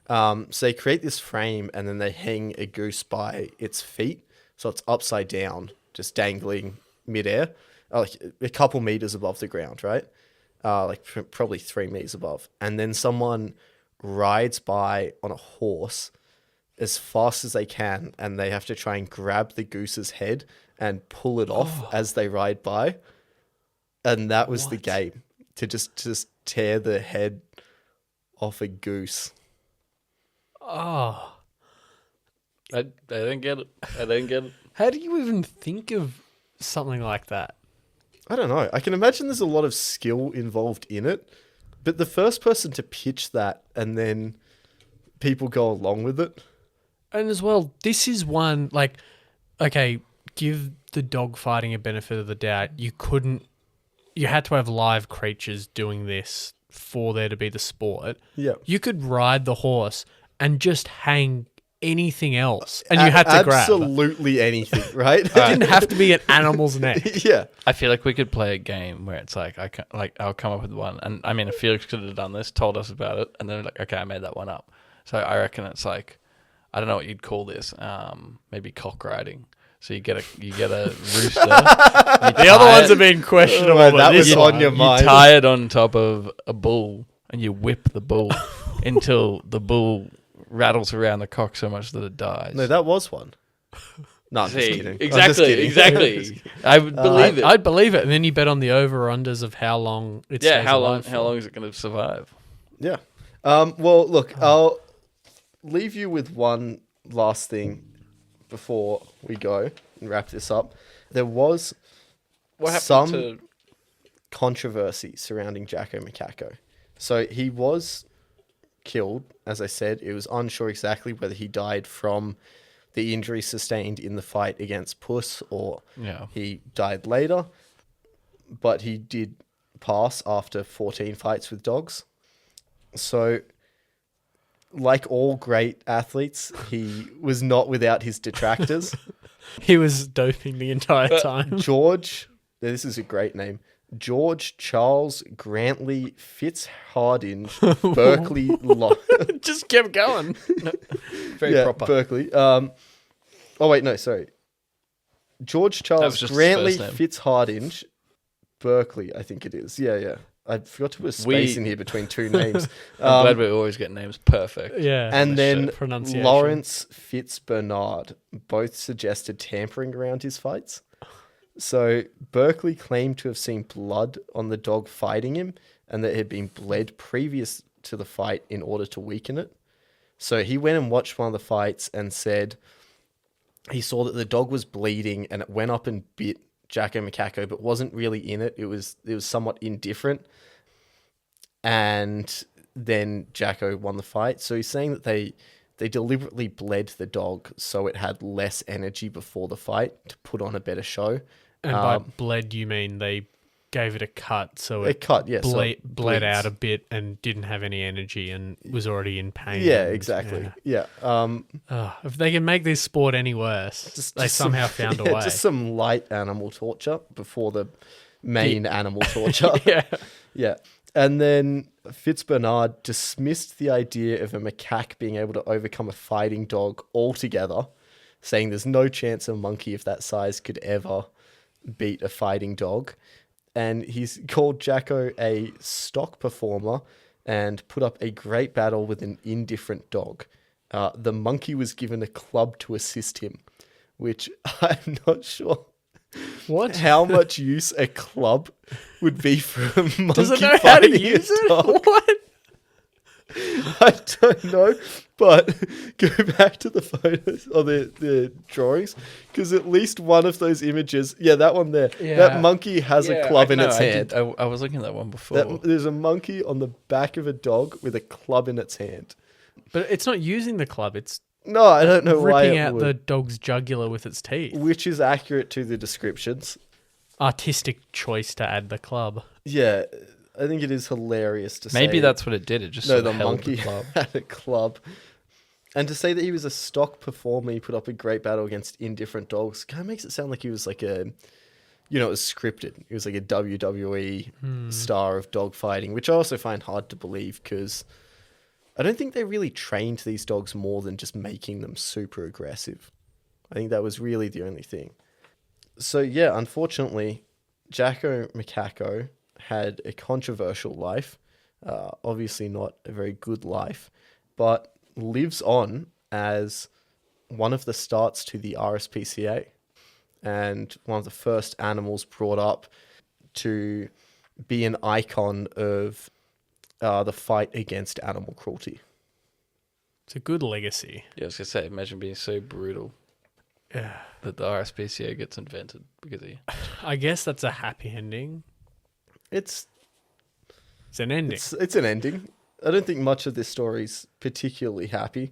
So they create this frame, and then they hang a goose by its feet. So it's upside down, just dangling midair, like a couple meters above the ground, right? Probably 3 meters above. And then someone rides by on a horse as fast as they can, and they have to try and grab the goose's head and pull it off as they ride by. And that was the game, to just tear the head off a goose. Oh. I didn't get it. How do you even think of something like that? I don't know. I can imagine there's a lot of skill involved in it, but the first person to pitch that and then people go along with it. And as well, this is one, like, okay, give the dog fighting a benefit of the doubt. You had to have live creatures doing this for there to be the sport. Yeah. You could ride the horse and just hang anything else, and you had to grab. Absolutely anything, right? It didn't have to be an animal's neck. Yeah. I feel like we could play a game where it's like I'll come up with one, and I mean, if Felix could have done this, told us about it, and then like, okay, I made that one up. So I reckon it's like, I don't know what you'd call this, maybe cock riding. So you get a rooster. The other ones have been questionable. Well, that was on your mind. You tie it on top of a bull, and you whip the bull until the bull rattles around the cock so much that it dies. No, that was one. No, I'm just kidding. Exactly. I would believe it. I'd believe it. And then you bet on the over-unders of how long it stays how alive long is it going to survive? Yeah. Well, look, I'll leave you with one last thing before we go and wrap this up. There was some controversy surrounding Jacco Macacco. So he was killed, as I said. It was unsure exactly whether he died from the injury sustained in the fight against Puss or he died later. But he did pass after 14 fights with dogs. So, like all great athletes, he was not without his detractors. He was doping the entire time. This is a great name, George Charles Grantley Fitzhardinge Berkeley Just kept going. Very proper. Berkeley. George Charles Grantley Fitzhardinge Berkeley, I think it is. Yeah. I forgot to put a space in here between two names. I'm glad we always get names perfect. Yeah. And then pronunciation. Lawrence Fitzbernard both suggested tampering around his fights. So Berkeley claimed to have seen blood on the dog fighting him and that it had been bled previous to the fight in order to weaken it. So he went and watched one of the fights and said he saw that the dog was bleeding and it went up and bit Jacco Macacco, but wasn't really in it. It was somewhat indifferent. And then Jacco won the fight. So he's saying that they deliberately bled the dog so it had less energy before the fight to put on a better show. And by bled, you mean they gave it a cut, so it bled out a bit and didn't have any energy and was already in pain. Yeah, exactly. Yeah. If they can make this sport any worse, they somehow found a way. Just some light animal torture before the main animal torture. Yeah. And then Fitzbernard dismissed the idea of a macaque being able to overcome a fighting dog altogether, saying there's no chance a monkey of that size could ever beat a fighting dog. And he's called Jacco a stock performer and put up a great battle with an indifferent dog. The monkey was given a club to assist him, which I'm not sure how much use a club would be for a monkey. Does it know how to use it? What? I don't know, but go back to the photos or the drawings, because at least one of those images, that one there, that monkey has a club in its hand. I was looking at that one before. There's a monkey on the back of a dog with a club in its hand. But it's not using the club, it's no, I don't know why ripping out the dog's jugular with its teeth. Which is accurate to the descriptions. Artistic choice to add the club. Yeah, I think it is hilarious to say. Maybe that's what it did. It just the held monkey the club. had a club. And to say that he was a stock performer, he put up a great battle against indifferent dogs, kind of makes it sound like he was like it was scripted. He was like a WWE star of dog fighting, which I also find hard to believe because I don't think they really trained these dogs more than just making them super aggressive. I think that was really the only thing. So yeah, unfortunately, Jacco Macacco had a controversial life. Obviously not a very good life, but lives on as one of the starts to the RSPCA and one of the first animals brought up to be an icon of the fight against animal cruelty. It's a good legacy. Yeah, I was going to say, imagine being so brutal that the RSPCA gets invented because he... I guess that's a happy ending. It's an ending. It's an ending. I don't think much of this story's particularly happy.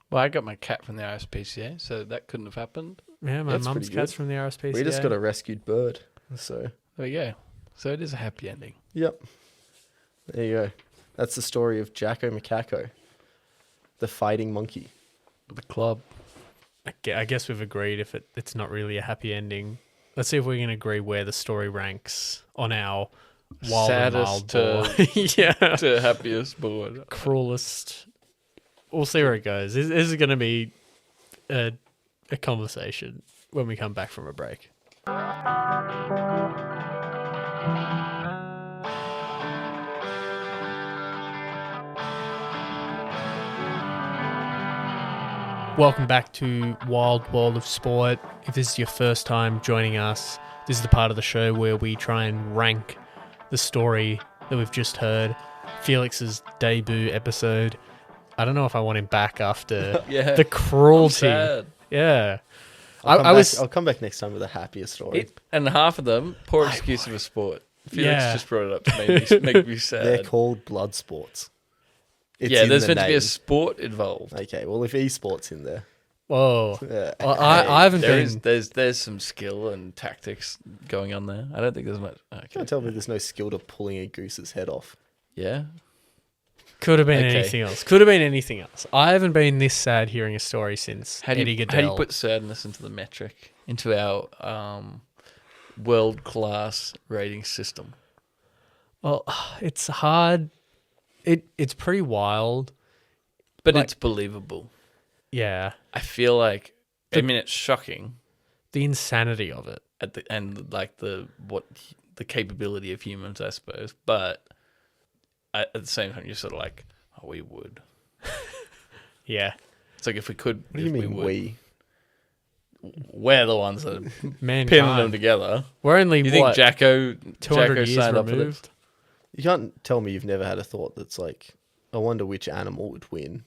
Well, I got my cat from the RSPCA, so that couldn't have happened. Yeah, my That's mum's pretty cat's good. from the RSPCA. We just got a rescued bird, so... There you go. So it is a happy ending. Yep. There you go. That's the story of Jacco Macacco, the fighting monkey. The club. I guess we've agreed if it's not really a happy ending. Let's see if we can agree where the story ranks on our wild and mild Saddest board. Yeah. to happiest board. Cruelest. We'll see where it goes. This is going to be a conversation when we come back from a break. Welcome back to Wild World of Sport. If this is your first time joining us, this is the part of the show where we try and rank the story that we've just heard. Felix's debut episode. I don't know if I want him back after the cruelty. I'm sad. Yeah. I'll come back next time with a happier story. And half of them, poor excuse of a sport. Felix just brought it up to make me sad. They're called Bloodsports. It's yeah, in there's the meant to be a name. sport involved. Okay, well, if esports in there. Whoa. Yeah. Well, I haven't been... There's some skill and tactics going on there. I don't think there's much. Okay. Can't tell me there's no skill to pulling a goose's head off. Yeah. Could have been Okay. anything else. Could have been anything else. I haven't been this sad hearing a story since Eddie Goodell. How do you put sadness into the metric, into our world-class rating system? Well, it's hard. It's pretty wild. But Like- it's believable. Yeah. I feel like, I mean, it's shocking The insanity of it. at the end, like the capability of humans, I suppose. But at the same time, you're sort of like, oh, we would. Yeah. It's like if we could, What do you mean we? We're the ones that are Mankind. pinning them together. We're only, You think what, Jacco 200 years signed up for this? removed? You can't tell me you've never had a thought that's like, I wonder which animal would win.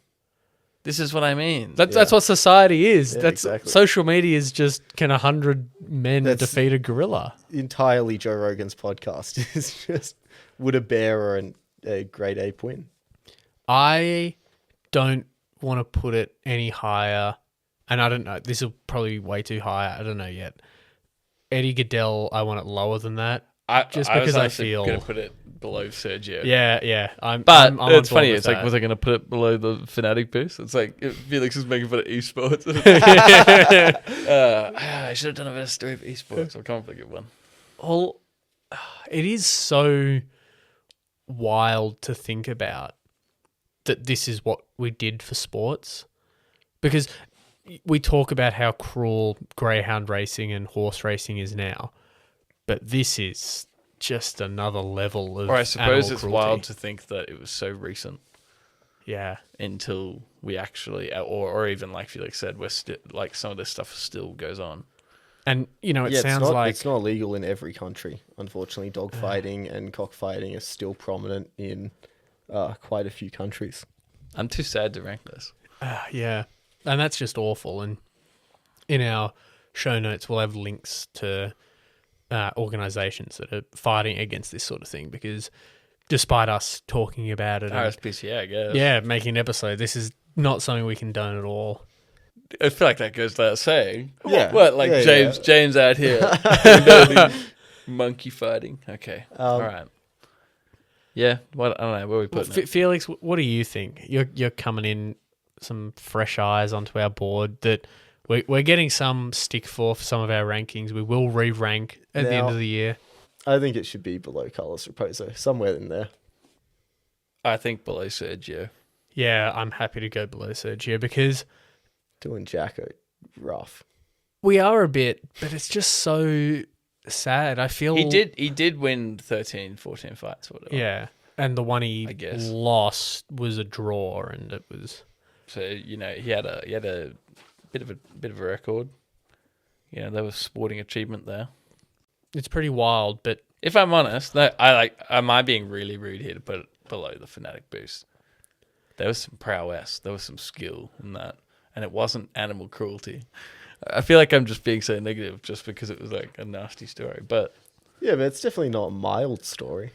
This is what I mean. That's what society is. Yeah, That's exactly. Social media is just, can 100 men That's- defeat a gorilla? Entirely Joe Rogan's podcast is just, would a bear or a great ape win? I don't want to put it any higher, and I don't know. This will probably be way too high. I don't know yet. Eddie Goodell, I want it lower than that. Just because I feel going to put it below Sergio. Yeah. But I'm on it's board funny. with It's like, that. was I going to put it below the Fnatic boost? It's like if Felix is making fun of esports. I should have done a better story for esports. I'll come up with a good one. Well, it is so wild to think about that this is what we did for sports, because we talk about how cruel greyhound racing and horse racing is now, but this is just another level of Or I suppose animal it's cruelty. wild to think that it was so recent Yeah. until we actually, or even like Felix said, we're still like some of this stuff still goes on. And, it Yeah, sounds like... it's not legal in every country. Unfortunately, dog fighting and cockfighting are still prominent in quite a few countries. I'm too sad to rank this. Yeah, and that's just awful. And in our show notes, we'll have links to organizations that are fighting against this sort of thing, because despite us talking about it, and, RSPCA, I guess. yeah, making an episode, this is not something we condone at all. I feel like that goes without saying. Yeah. What, like Yeah, James yeah. James out here condoning monkey fighting. Okay. All right. Yeah. What, I don't know. Where are we putting it? Felix, what do you think? You're coming in some fresh eyes onto our board that we're getting some stick for some of our rankings. We will re-rank at the end of the year. I think it should be below Carlos Raposo, somewhere in there. I think below Sergio. Yeah, I'm happy to go below Sergio because Doing Jacco, rough. we are a bit, but it's just so sad. I feel He did win 13, 14 fights or whatever. Yeah, and the one he I guess. lost was a draw, and it was. So he had a bit of a record. Yeah, there was sporting achievement there. It's pretty wild, but If I'm honest, am I being really rude here to put it below the Fnatic boost? There was some prowess, there was some skill in that, and it wasn't animal cruelty. I feel like I'm just being so negative just because it was like a nasty story, but Yeah, but it's definitely not a mild story.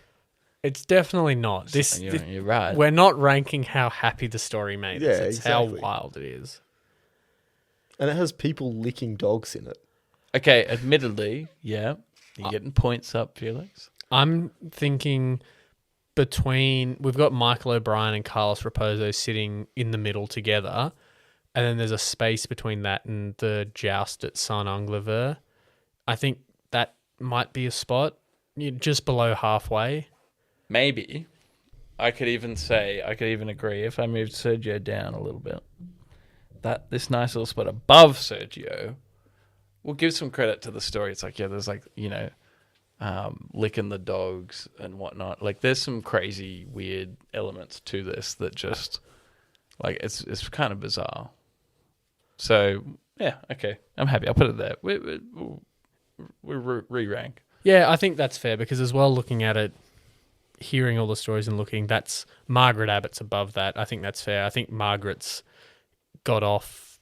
it's definitely not. you're right. We're not ranking how happy the story made us. Yeah, It's exactly. how wild it is. And it has people licking dogs in it. Okay, admittedly, yeah, you're getting points up, Felix. I'm thinking we've got Michael O'Brien and Carlos Raposo sitting in the middle together, and then there's a space between that and the joust at Saint Anglever. I think that might be a spot just below halfway. Maybe. I could even agree if I moved Sergio down a little bit. That this nice little spot above Sergio will give some credit to the story. It's like, yeah, there's like, licking the dogs and whatnot. Like there's some crazy, weird elements to this that just like it's kind of bizarre. So yeah, okay, I'm happy. I'll put it there. We re-rank. Yeah, I think that's fair because as well, looking at it, hearing all the stories and looking, that's Margaret Abbott's above that. I think that's fair. I think Margaret's got off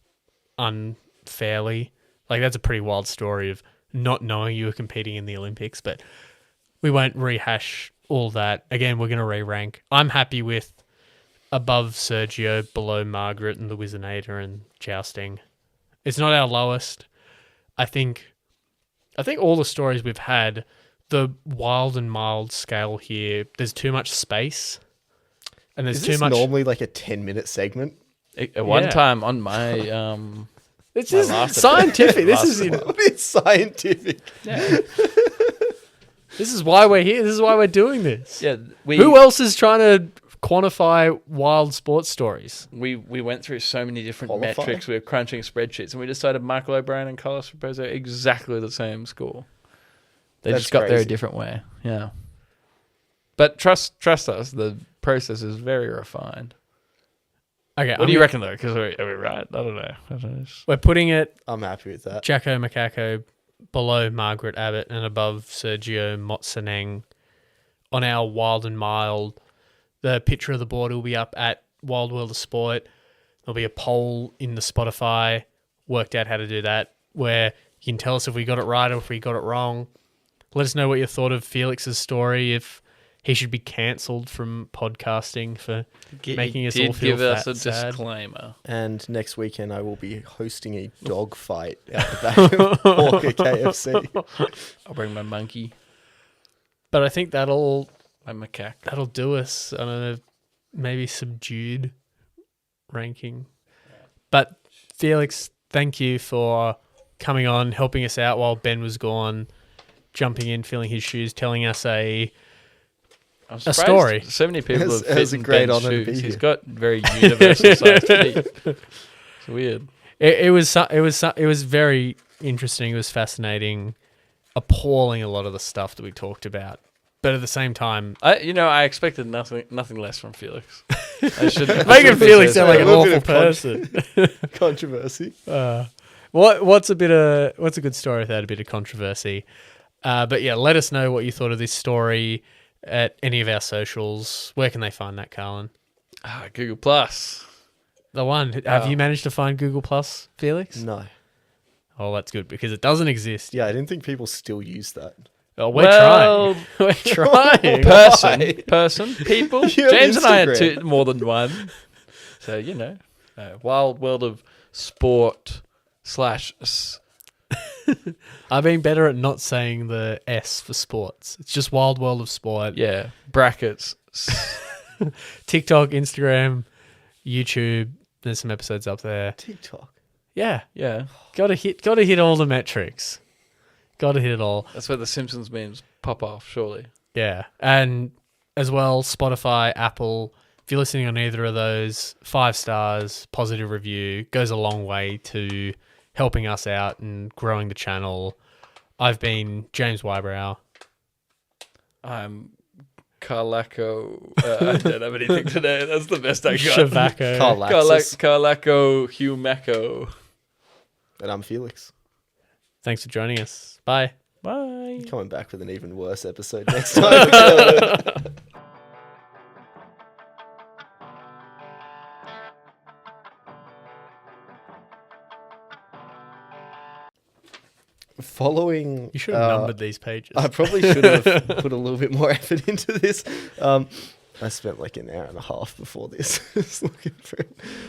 unfairly. Like that's a pretty wild story of not knowing you were competing in the Olympics, but we won't rehash all that. Again, we're going to re-rank. I'm happy with above Sergio, below Margaret and the Wizinator and jousting. It's not our lowest. I think all the stories we've had, the wild and mild scale here, there's too much space. And there's Is too this much normally like a 10-minute segment? At one Yeah. time on my It's my just last scientific. This last is It's scientific. yeah, this is why we're here. This is why we're doing this. yeah Who else is trying to quantify wild sports stories? we went through so many different Qualify? metrics. We were crunching spreadsheets, and we decided Michael O'Brien and Carlos Raposo exactly the same score. They That's just got there a crazy. different way. Yeah, but trust us, the process is very refined. Okay, What do you reckon though? Because are we right? I don't know. We're putting it I'm happy with that. Jacco Macacco below Margaret Abbott and above Sergio Motsaneng on our wild and mild. The picture of the board will be up at Wild World of Sport. There'll be a poll in the Spotify. Worked out how to do that, where you can tell us if we got it right or if we got it wrong. Let us know what you thought of Felix's story, if he should be cancelled from podcasting for making us all feel give us fat, a sad. disclaimer. And next weekend I will be hosting a dog fight out the back of Hawker KFC. I'll bring my monkey, But I think that'll my macaque. do us on a maybe subdued ranking. But Felix, thank you for coming on, helping us out while Ben was gone, jumping in, filling his shoes, telling us I'm A surprised story. So many people have It was fit a in great Ben's honour to shoes. be He's here. got very universal sized feet. It's weird. it was very interesting. It was fascinating, appalling a lot of the stuff that we talked about. But at the same time, I expected nothing less from Felix. I should making Felix sound like a an little awful bit of person. Controversy. What's a good story without a bit of controversy? But yeah, let us know what you thought of this story at any of our socials. Where can they find that, Carlin? Google Plus. The one. Have you managed to find Google Plus, Felix? No. Oh, that's good because it doesn't exist. Yeah, I didn't think people still use that. Oh, we're trying. We're trying. Person, people. You have James and I had Instagram. more than one. So wild world of sport / I've been better at not saying the S for sports. It's just Wild World of Sport. brackets. TikTok, Instagram, YouTube, There's some episodes up there. TikTok. Yeah. Yeah. Gotta hit all the metrics. Gotta hit it all. That's where the Simpsons memes pop off, surely. Yeah. And as well, Spotify, Apple, if you're listening on either of those, 5 stars, positive review, goes a long way to helping us out and growing the channel. I've been James Wybrow. I'm Carlacco. I don't have anything today. That's the best I got. Shavacco. Carlacco Hugh Macco. And I'm Felix. Thanks for joining us. Bye. Bye. Coming back with an even worse episode next time. Following... You should have numbered these pages. I probably should have put a little bit more effort into this. I spent like an hour and a half before this, just looking for it.